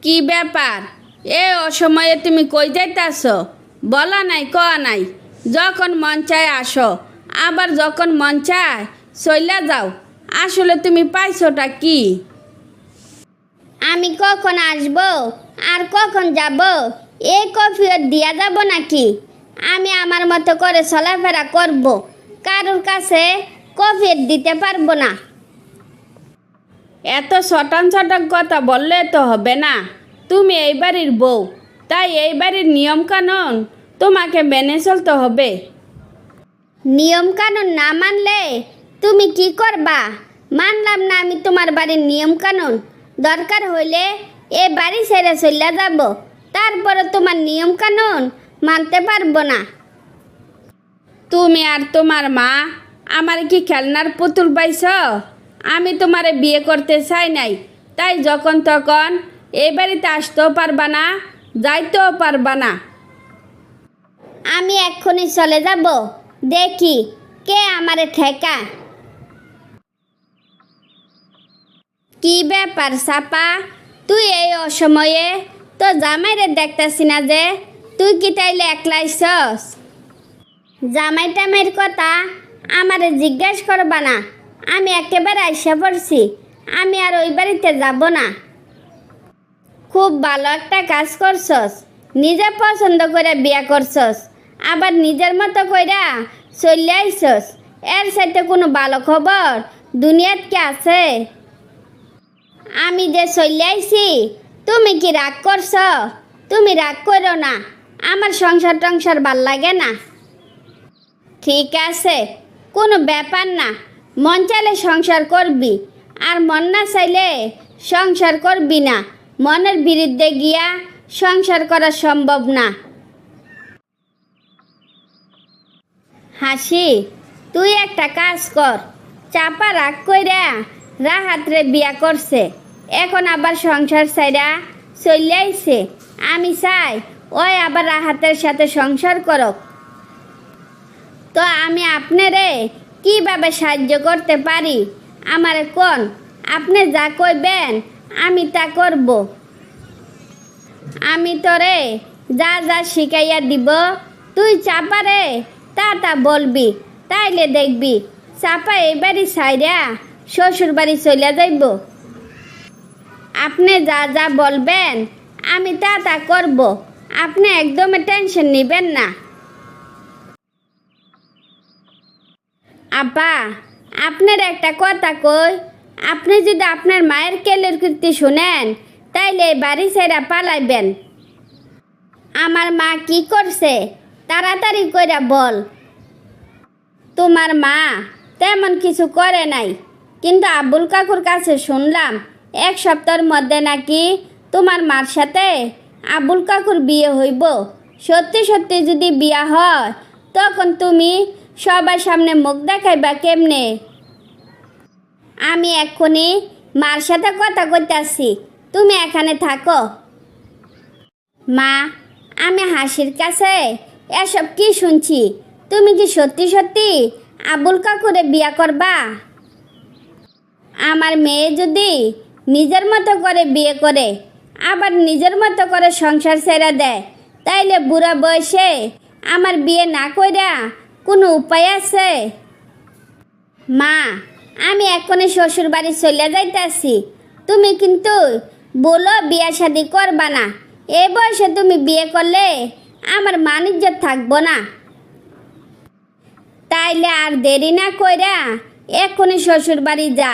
কি ব্যাপার? এ অসময়ে তুমি কই যাইতাছ? বলা নাই কয়া নাই। যখন মন চায় আসো, আবার যখন মন চায় চইলা যাও। আসলে তুমি পাইছোটা কি? আমি কখন আসব আর কখন যাব এই কফিয়ত দিয়া যাব নাকি? আমি আমার মতো করে চলাফেরা করব, কারোর কাছে কফিয়ত দিতে পারবো না। এত ছটান ছটাক কথা বললে তো হবে না। তুমি এই বাড়ির বউ, তাই এই বাড়ির নিয়ম কানুন তোমাকে মেনে চলতে হবে। নিয়ম কানুন না মানলে তুমি কি করবা? মানলাম না আমি তোমার বাড়ির নিয়ম কানুন। দরকার হইলে এ বাড়ি ছেড়ে চলে যাব, তারপরে তোমার নিয়ম কানুন মানতে পারবো না। তুমি আর তোমার মা আমার কি খেলনার পুতুল পাইছ? আমি তোমারে বিয়ে করতে চাই নাই, তাই যখন তখন এই বাড়িতে আসতেও পারবা না, যাইতেও পারবা না। আমি এক্ষুনি চলে যাব, দেখি কে আমারে ঠেকা। কি ব্যাপার সাপা, তুই এই অসময়ে তো জামাইরে দেখতাছি না যে? তুই কি তাইলে একলাইছস? জামাই টামাইয়ের কথা আমারে জিজ্ঞেস করবা না, আমি একেবারে আইসা পড়ছি। আমি আর ওই বাড়িতে যাব না। খুব ভালো একটা কাজ করছস, নিজে পছন্দ করে বিয়া করছস, আবার নিজের মতো কইরা চলে আইছস। এর সাথে কোনো ভালো খবর দুনিয়াত কি আছে? আমি যে চলে আইছি, তুমি কি রাগ করছ? তুমি রাগ করো না, আমার সংসার টংসার ভাল লাগে না। ঠিক আছে, কোনো ব্যাপার না। মন চাইলে সংসার করবি, আর মন না চাইলে সংসার করবি না। মনের বিরুদ্ধে গিয়া সংসার করা সম্ভব না। হাসি, তুই একটা কাজ কর। চাপা রাগ কইরা রাহাতরে বিয়া করছে, এখন আবার সংসার ছাইরা চলে আইছে। আমি চাই ওই আবার রাহাতের সাথে সংসার করক। তো আমি আপনারে কিভাবে সাহায্য করতে পারি আমারে কোন? আপনি যা কইবেন আমি তা করব। আমি তোরে যা যা শিখাইয়া দিব, তুই চাপারে তা তা বলবি, তাইলে দেখবি চাপা এই বাড়ি ছাইরা শ্বশুর বাড়ি চলে যাইব। আপনি যা যা বলবেন আমি তা তা করব, আপনি একদমই টেনশন নেবেন না। আপা, আপনার একটা কথা কই, আপনি যদি আপনার মায়ের কেলের কীর্তি শুনেন তাইলে বাড়ি ছেড়া পালাইবেন। আমার মা কি করছে তাড়াতাড়ি কইরা বল। তোমার মা তেমন কিছু করে নাই, কিন্তু আব্বুল কাকুর কাছে শুনলাম 1 সপ্তাহের মধ্যে নাকি তোমার মার সাথে আব্বুল কাকুর বিয়ে হইব। সত্যি সত্যি যদি বিয়া হয়, তখন তুমি সবার সামনে মুখ দেখাইবা কেমনে? আমি এক্ষুনি মার সাথে কথা কইতাছি, তুমি এখানে থাকো। মা, আমি হাসির কাছে এসব কি শুনছি? তুমি কি সত্যি সত্যি আব্বুল কাকুরে বিয়া করবা? আমার মেয়ে যদি নিজের মতো করে বিয়ে করে, আবার নিজের মতো করে সংসার ছেড়ে দেয়, তাইলে বুড়া বয়সে আমার বিয়ে না কইরা কোনো উপায় আছে? মা, আমি এখনই শ্বশুর বাড়ি চলে যাইতাছি। তুমি কিন্তু বলো বিয়া শাদি করবা না। এই বয়সে তুমি বিয়ে করলে আমার মান ইজ্জত থাকবো না। তাইলে আর দেরি না কইরা এখনই শ্বশুর বাড়ি যা।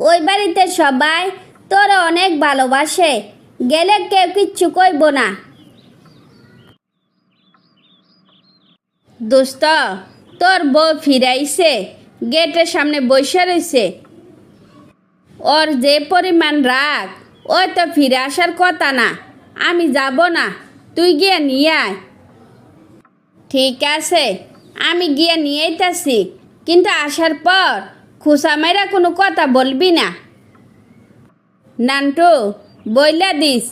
ওই বাড়িতে সবাই তোর অনেক ভালোবাসে, গেলে কেউ কিচ্ছু কইব না। দোস্ত, তোর বউ ফিরাইছে, গেটের সামনে বসে রয়েছে। ওর যে পরিমাণ রাগ, ও তো ফিরে আসার কথা না। আমি যাব না, তুই গিয়ে নিয়ে আয়। ঠিক আছে, আমি গিয়ে নিয়ে আইতাছি, কিন্তু আসার পর খুশা মাইরা কোনো কথা বলবি না। নান্টু, বইলা দিস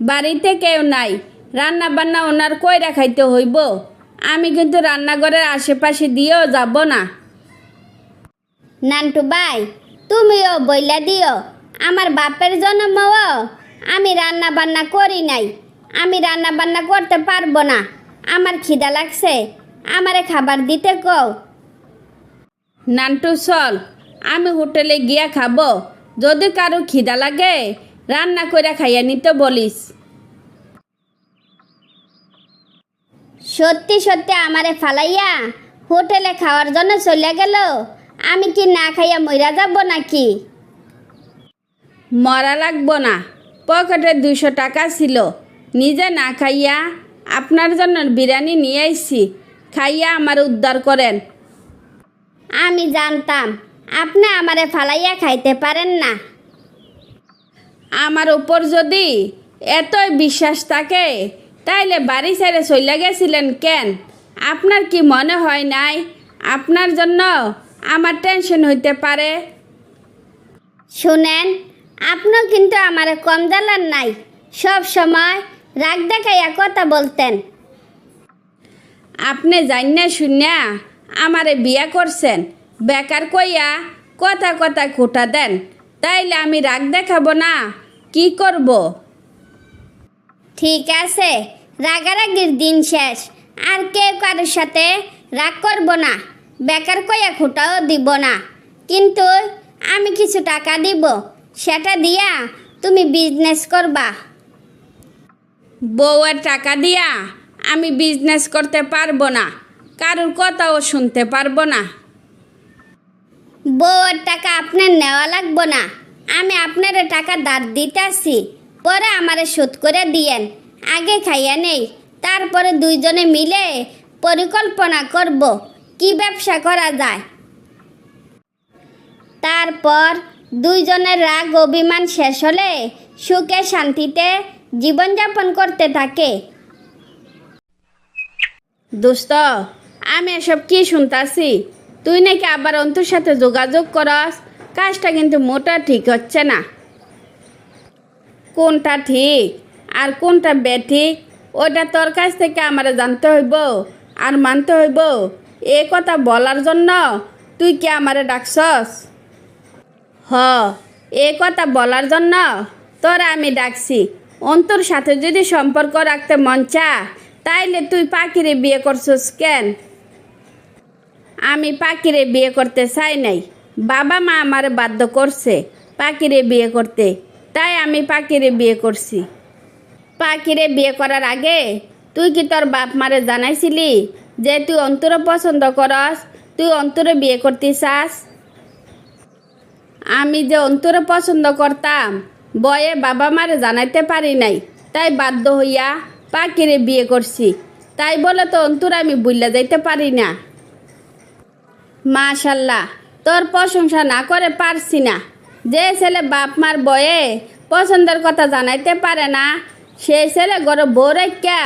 বাড়িতে কেউ নাই, রান্না বান্না ওনার কইরা খাইতে হইব। আমি কিন্তু রান্নাঘরের আশেপাশে দিয়েও যাব না। নান্টু ভাই, তুমিও বইলা দিও, আমার বাপের জন্মও আমি রান্না বান্না করি নাই, আমি রান্না বান্না করতে পারবো না, আমার খিদা লাগছে, আমারে খাবার দিতে কও। নান্টু চল, আমি হোটেলে গিয়া খাবো। যদি কারো খিদা লাগে রান্না করে খাইয়া নিতে বলিস। সত্যি সত্যি আমারে ফালাইয়া হোটেলে খাওয়ার জন্য চলে গেল, আমি কি না খাইয়া মইরা যাব নাকি? মরা লাগবো না, পকেটে 200 টাকা ছিল, নিজে না খাইয়া আপনার জন্য বিরিয়ানি নিয়ে আইছি, খাইয়া আমার উদ্ধার করেন। আমি জানতাম আপনি আমারে ফালাইয়া খাইতে পারেন না। আমার উপর যদি এতই বিশ্বাস থাকে তাইলে বাড়ি ছেড়ে চলে গেছিলেন কেন? আপনার কি মনে হয় নাই আপনার জন্য আমার টেনশন হইতে পারে? শুনেন, আপনিও কিন্তু আমারে কম জ্বালান নাই, সব সময় রাগ দেখাইয়া কথা বলতেন। আপনি জান্না শুনিয়া আমারে বিয়া করছেন, বেকার কইয়া কথা কথা খোটা দেন, তাইলে আমি রাগ দেখাবো না? কি করব? ঠিক আছে, রাগারাগির দিন শেষ, আর কেউ কারোর সাথে রাগ করব না, বেকার কইয়া খোটাও দিব না, কিন্তু আমি কিছু টাকা দিব, সেটা দিয়া তুমি বিজনেস করবা। বউয়ের টাকা দিয়া আমি বিজনেস করতে পারবো না, কারোর কথাও শুনতে পারবো না। বউয়ের টাকা আপনার নেওয়া লাগবো না, আমি আপনার টাকা ধার দিতেছি, পরে আমারে শোধ করে দিয়েন। আগে খাইয়া নেই, তারপরে দুইজনে মিলে পরিকল্পনা করব কি ব্যবসা করা যায়। তারপর দুইজনের রাগ অভিমান শেষ হলে সুখে শান্তিতে জীবনযাপন করতে থাকে। দোস্ত, আমি এসব কি শুনতাছি? তুই নাকি আবার অন্তুর সাথে যোগাযোগ করস, কাজটা কিন্তু মোটা ঠিক হচ্ছে না। কোনটা ঠিক আর কোনটা বেঠিক ওটা তোর কাছ থেকে আমার জানতে হইব আর মানতে হইব। এ কথা বলার জন্য তুই কি আমারে ডাকছস? হ, এ কথা বলার জন্য তোরা আমি ডাকছি। অন্তর সাথে যদি সম্পর্ক রাখতে মন চা, তাইলে তুই পাখিরে বিয়ে করছস কেন? আমি পাখিরে বিয়ে করতে চাই নাই, বাবা মা আমারে বাধ্য করছে পাখিরে বিয়ে করতে, তাই আমি পাখিরে বিয়ে করছি। পাখিরে বিয়ে করার আগে তুই কি তোর বাপ মারে জানাইছিলি যে তুই অন্তরে পছন্দ করস, তুই অন্তরে বিয়ে করতে চাস? আমি যে অন্তরে পছন্দ করতাম বয়ে বাবা মারে জানাইতে পারি নাই, তাই বাধ্য হইয়া পাখিরে বিয়ে করছি। তাই বলে তো অন্তর আমি বুইল্লা যাইতে পারি না। মাশাল্লাহ, তোর প্রশংসা না করে পারছি না। যে ছেলে বাপ মার বয়ে পছন্দের কথা জানাইতে পারে না, সেই ছেলে ঘরে বউ রেখা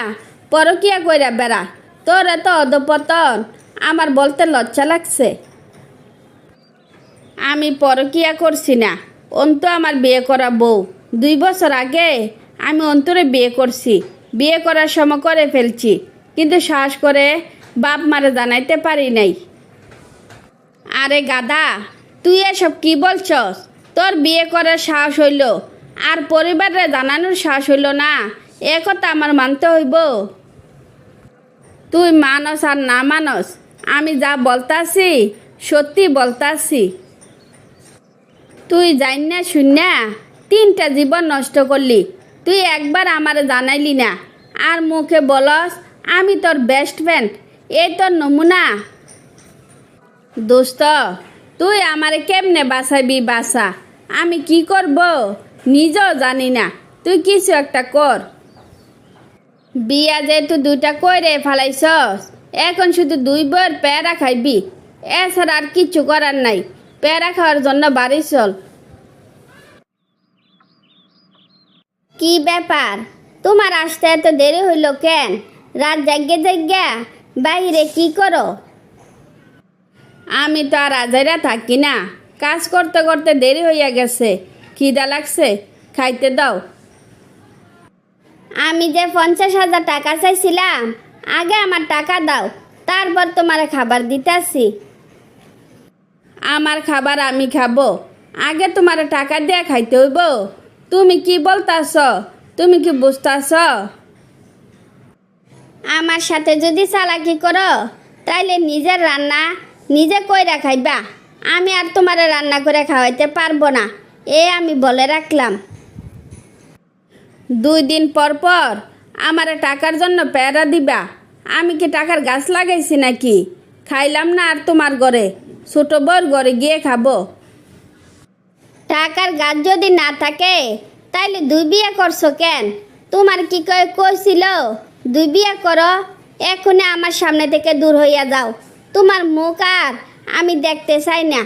পরকিয়া কইরা বেড়া। তোর এত অধপতন আমার বলতে লজ্জা লাগছে। আমি পরকিয়া করছি না, অন্তু আমার বিয়ে করা বউ। 2 বছর আগে আমি অন্তরে বিয়ে করছি, বিয়ে করার সময় করে ফেলছি, কিন্তু সাহস করে বাপ মারে জানাইতে পারি নাই। আরে গাদা, তুই এসব কি বলছস? তোর বিয়ে করার সাহস হইল আর পরিবারে জানানোর সাহস হইল না, এ কথা আমার মানতে হইব। তুই মানস আর না মানস, আমি যা বলতাছি সত্যি বলতাছি। তুই জান না শুননা 3টা জীবন নষ্ট করলি, তুই একবার আমারে জানাইলি না, আর মুখে বলস আমি তোর বেস্ট ফ্রেন্ড। এই তোর নমুনা? দোস্ত, তুই আমারে কেমনে বাঁচাইবি বাসা, আমি কি করব নিজেও জানি না, তুই কিছু একটা কর। বিয়া যেহেতু 2টা কইরে ফেলাইছস, এখন শুধু 2 বইয়ের প্যারা খাইবি, এছাড়া আর কিচ্ছু করার নাই। প্যারা খাওয়ার জন্য বাড়ি চল। কি ব্যাপার, তোমার আসতে এত দেরি হইল কেন? রাত জাগ্যে জাগ্যা বাইরে কি করো? আমি তো আর আজাইরা থাকি না, কাজ করতে করতে দেরি হইয়া গেছে, খিদা লাগছে, খাইতে দাও। আমি যে 50,000 টাকা চাইছিলাম, আগে আমার টাকা দাও, তারপর তোমার খাবার দিতেছি। আমার খাবার আমি খাবো, আগে তোমার টাকা দিয়ে খাইতে হইব? তুমি কি বলতাছ? তুমি কি বুঝতাছ? আমার সাথে যদি চালাকি করো তাইলে নিজের রান্না নিজে কইরা খাইবা। আমি আর তোমারে রান্না করে খাওয়াইতে পারবো না, আমি বলে রাখলাম। 2 দিন পর পর আমারে টাকার জন্য প্যারা দিবা? আমি কি টাকার গাছ লাগাইছি নাকি? খাইলাম না আর তোমার ঘরে, ছোট বউর ঘরে গিয়ে খাবো। টাকার গাছ যদি না থাকে তাইলে 2 বিয়ে করছো কেন? তোমার কি কইছিল 2 বিয়ে করো? এখনই আমার সামনে থেকে দূর হইয়া যাও। তোমার মুখ আর আমি দেখতে চাই না।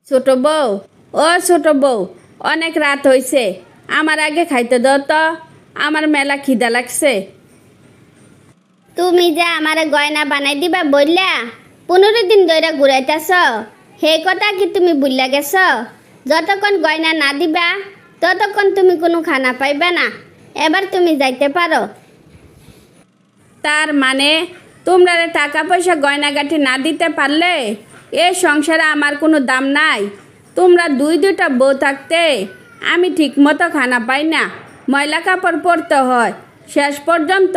ছোট বউ, ও ছোট বউ, অনেক রাত হইছে, আমার আগে খাইতে দাও তো, আমার মেলা খিদা লাগছে। তুমি যে আমারে গয়না বানাই দিবা বললা, 15 দিন ধরে ঘুরাইতেছ, সেই কথা কি তুমি ভুলিয়া গেছ? যতক্ষণ গয়না না দিবা ততক্ষণ তুমি কোনো খানা পাইবা না। এবার তুমি যাইতে পারো। তার মানে তোমরা টাকা পয়সা গয়নাগাটি না দিতে পারলে এ সংসারে আমার কোনো দাম নাই? তোমরা 2টা বউ থাকতে আমি ঠিকমতো খানা পাই না, ময়লা কাপড় পরতে হয়, শেষ পর্যন্ত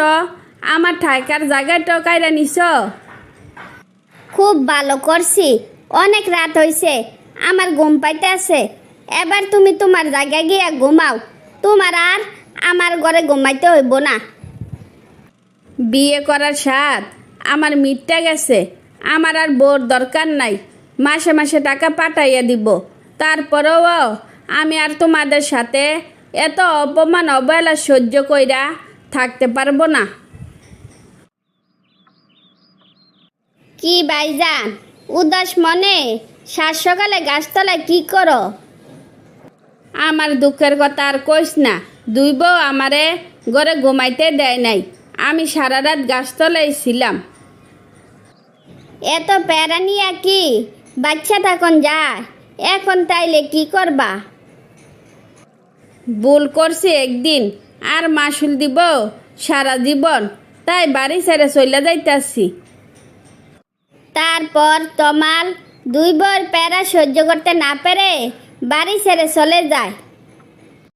আমার ঠাইকার জায়গায় টকাইরা নিছ। খুব ভালো করছি, অনেক রাত হইছে, আমার ঘুম পাইতে আছে। এবার তুমি তোমার জায়গায় গিয়া ঘুমাও। তোমার আর আমার ঘরে ঘুমাইতে হইব না। বিয়ে করার স্বাদ আমার মিটটা গেছে, আমার আর বোর দরকার নাই, মাসে মাসে টাকা পাঠাইয়া দিব। তারপরেও আমি আর তোমাদের সাথে এত অপমান অবহেলা সহ্য কইরা থাকতে পারবো না। কি ভাইজান, উদাস মনে সাত সকালে গাছতলায় কি করো? আমার দুঃখের কথা আর কইস না, 2 বউ আমারে ঘরে ঘুমাইতে দেয় নাই, আমি সারা রাত গাছতলায় ছিলাম। এত প্যারা নিয়া কি বাচ্চা তখন যায়? এখন তাইলে কি করবা? ভুল করছি একদিন, আর মাসুল দিব সারা জীবন, তাই বাড়ি ছেড়ে চলে যাইতাছি। তারপর তোমার 2 বউর প্যারা সহ্য করতে না পেরে বাড়ি ছেড়ে চলে যায়।